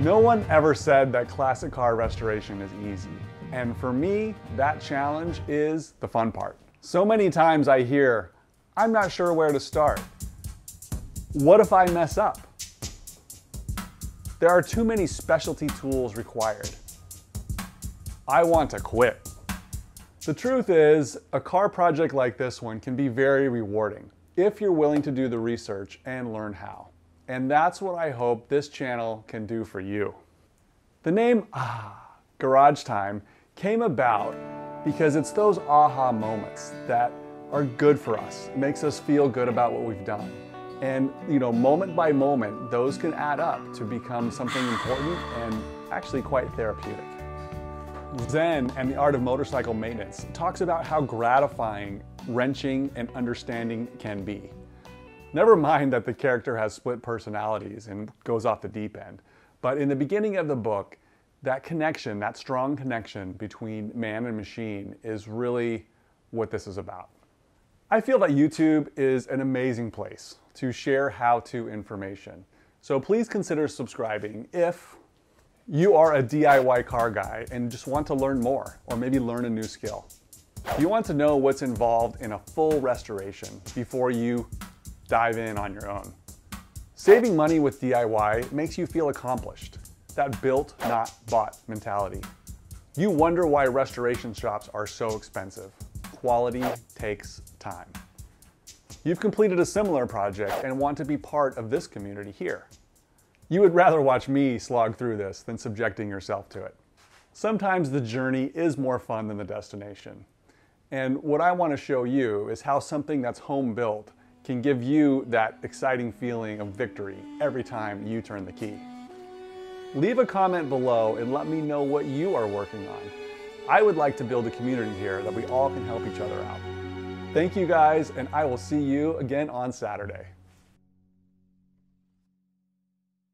No one ever said that classic car restoration is easy. And for me, that challenge is the fun part. So many times I hear, I'm not sure where to start. What if I mess up? There are too many specialty tools required. I want to quit. The truth is, a car project like this one can be very rewarding if you're willing to do the research and learn how. And that's what I hope this channel can do for you. The name Garage Time came about because it's those aha moments that are good for us. It makes us feel good about what we've done. And moment by moment, those can add up to become something important and actually quite therapeutic. Zen and the Art of Motorcycle Maintenance talks about how gratifying wrenching and understanding can be. Never mind that the character has split personalities and goes off the deep end. But in the beginning of the book, that connection, that strong connection between man and machine is really what this is about. I feel that YouTube is an amazing place to share how-to information. So please consider subscribing if you are a DIY car guy and just want to learn more or maybe learn a new skill. You want to know what's involved in a full restoration before you dive in on your own. Saving money with DIY makes you feel accomplished. That built, not bought mentality. You wonder why restoration shops are so expensive. Quality takes time. You've completed a similar project and want to be part of this community here. You would rather watch me slog through this than subjecting yourself to it. Sometimes the journey is more fun than the destination. And what I want to show you is how something that's home built can give you that exciting feeling of victory every time you turn the key. Leave a comment below and let me know what you are working on. I would like to build a community here that we all can help each other out. Thank you guys, and I will see you again on Saturday.